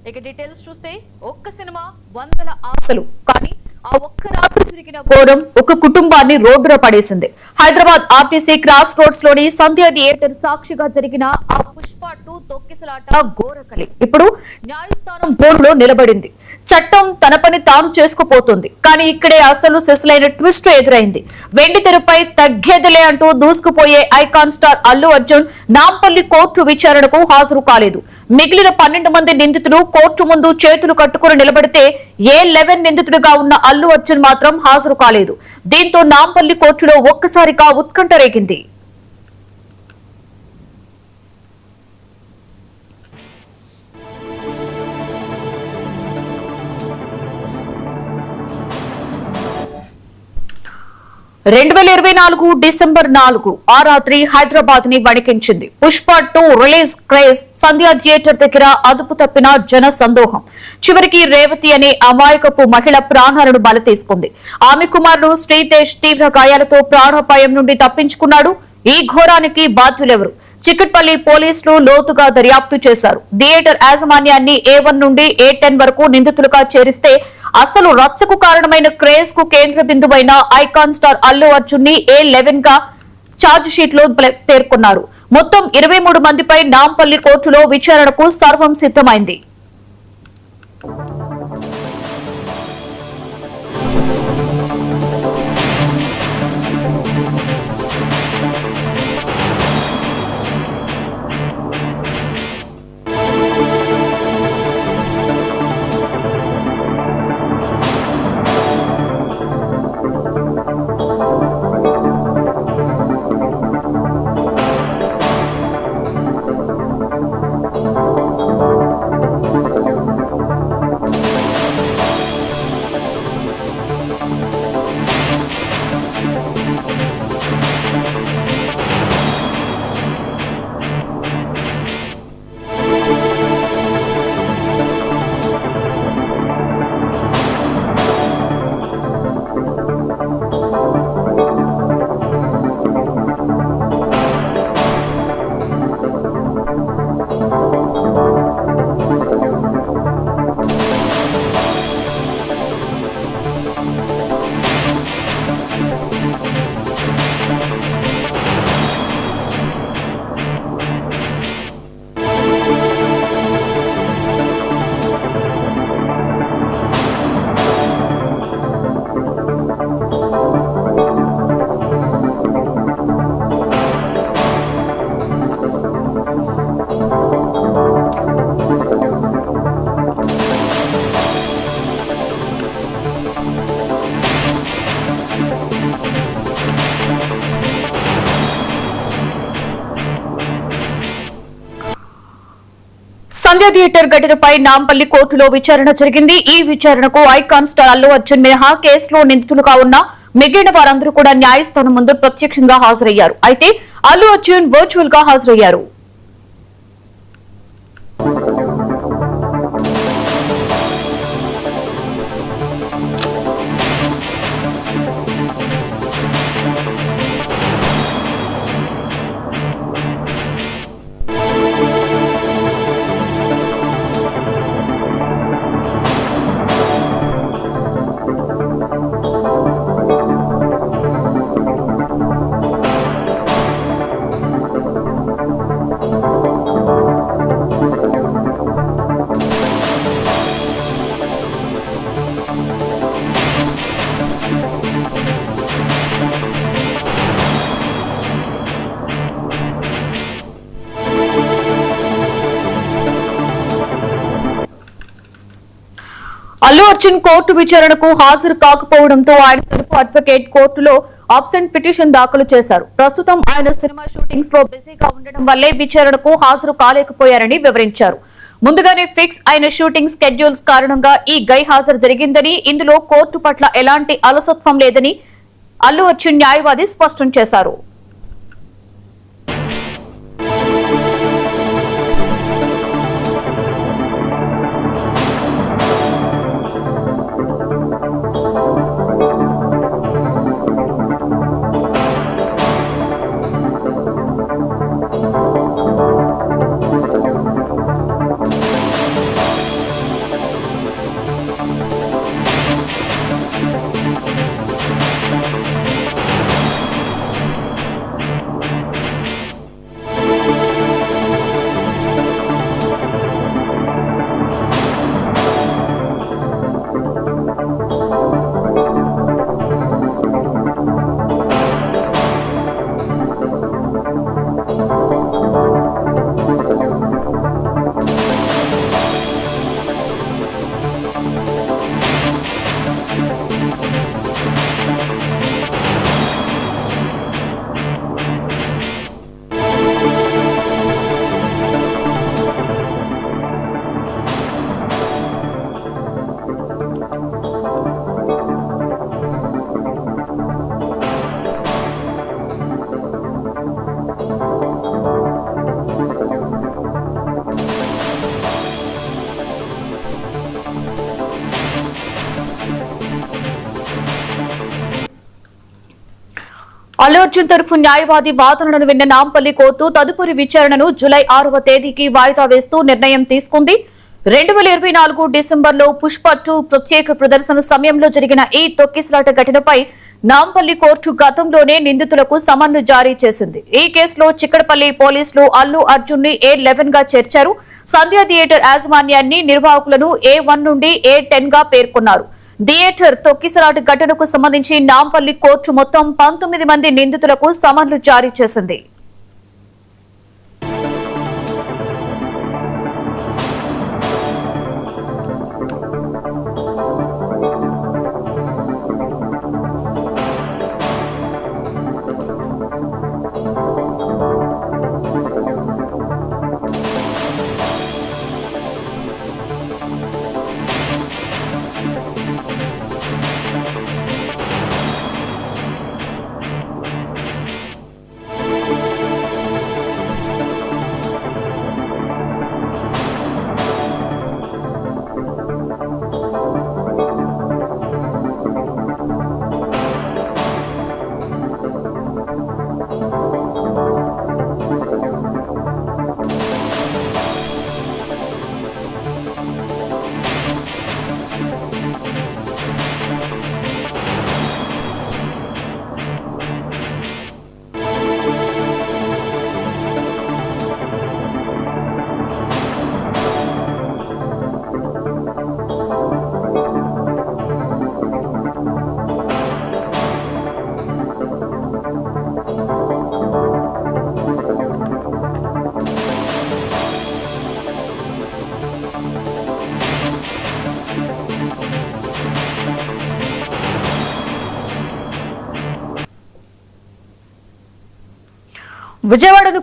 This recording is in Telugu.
ఇక డీటెయిల్స్ చూస్తే ఒక్క సినిమా వందల ఆశలు కానీ ఆ ఒక్క రాత్రి జరిగిన ఘోరం ఒక కుటుంబాన్ని రోడ్డున పడేసింది. హైదరాబాద్ ఆర్టీసీ క్రాస్ రోడ్స్ లోని సంధ్య థియేటర్ సాక్షిగా జరిగిన ఆ పుష్ప 2 తొక్కిసలాట ఘోరకలి ఇప్పుడు న్యాయస్థానం బోర్డులో నిలబడింది. చట్టం తన పని తాను చేసుకుపోతుంది. కానీ ఇక్కడే అసలు సెసలైన ట్విస్ట్ ఎదురైంది. వెండి తెరపై తగ్గేదిలే అంటూ దూసుకుపోయే icon star Allu Arjun Nampally court విచారణకు హాజరు కాలేదు. మిగిలిన 12 మంది నిందితులు కోర్టు ముందు చేతులు కట్టుకుని నిలబడితే A11 నిందితుడిగా ఉన్న అల్లు అర్జున్ మాత్రం హాజరు కాలేదు. దీంతో నాంపల్లి కోర్టులో ఒక్కసారిగా ఉత్కంఠ రేగింది. డిసెంబర్ 4 ఆ రాత్రి హైదరాబాద్ ని వణికించింది. పుష్ప 2 రిలీజ్ క్రేజ్ సంధ్య థియేటర్ దగ్గర అదుపు తప్పిన జన సందోహం. చివరికి రేవతి అనే అమాయకపు మహిళ ప్రాణాలను బలి తీసుకుంది. ఆమె కుమారుడు శ్రీతేజ్ తీవ్ర గాయాలతో ప్రాణాపాయం నుండి తప్పించుకున్నాడు. ఈ ఘోరానికి బాధ్యులెవరు? చిక్కట్పల్లి పోలీసులు లోతుగా దర్యాప్తు చేశారు. థియేటర్ యాజమాన్యాన్ని A1 నుండి A10 వరకు నిందితులుగా చేరిస్తే అసలు రచ్చకు కారణమైన క్రేజ్ కు కేంద్ర బిందువైన ఐకాన్ స్టార్ అల్లు అర్జున్ ని A11 గా ఛార్జ్ షీట్ లో పేర్కొన్నారు. మొత్తం 23 మందిపై నాంపల్లి కోర్టులో విచారణకు సర్వం సిద్ధమైంది. సంధ్య థియేటర్ ఘటనపై నాంపల్లి కోర్టులో విచారణ జరిగింది. ఈ విచారణకు ఐకాన్ స్టార్ అల్లు అర్జున్ మినహా కేసులో నిందితులుగా ఉన్న మిగిలిన వారందరూ కూడా న్యాయస్థానం ముందు ప్రత్యక్షంగా హాజరయ్యారు. అయితే అల్లు అర్జున్ వర్చువల్ గా హాజరయ్యారు. అల్లు అర్జున్ కోర్టు విచారణకు హాజరు కాకపోవడంతో ఆయన తరఫు అడ్వకేట్ కోర్టులో ఆబ్సెంట్ పిటిషన్ దాఖలు చేశారు. ప్రస్తుతం ఆయన సినిమా షూటింగ్స్ లో బిజీగా ఉండడం వల్లే విచారణకు హాజరు కాలేకపోయారని వివరించారు. ముందుగానే ఫిక్స్ అయిన షూటింగ్ స్కెడ్యూల్స్ కారణంగా ఈ గైహాజరు జరిగిందని, ఇందులో కోర్టు పట్ల ఎలాంటి అలసత్వం లేదని అల్లు అర్జున్ న్యాయవాది స్పష్టం చేశారు. అల్లు అర్జున్ తరఫు న్యాయవాది వాదనలను విన్న నాంపల్లి కోర్టు తదుపరి విచారణను జూలై 6వ తేదీకి వాయిదా వేస్తూ నిర్ణయం తీసుకుంది. 2024 డిసెంబర్లో పుష్ప 2 ప్రత్యేక ప్రదర్శన సమయంలో జరిగిన ఈ తొక్కిసలాట ఘటనపై నాంపల్లి కోర్టు గతంలోనే నిందితులకు సమన్లు జారీ చేసింది. ఈ కేసులో చిక్కడపల్లి పోలీసులు అల్లు అర్జున్ ని A11 గా చేర్చారు. సంధ్య థియేటర్ యాజమాన్యాన్ని నిర్వాహకులను A1 నుండి A10 గా పేర్కొన్నారు. థియేటర్ తొక్కిసలాట ఘటనకు సంబంధించి నాంపల్లి కోర్టు మొత్తం 19 మంది నిందితులకు సమన్లు జారీ చేసింది. విజయవాడను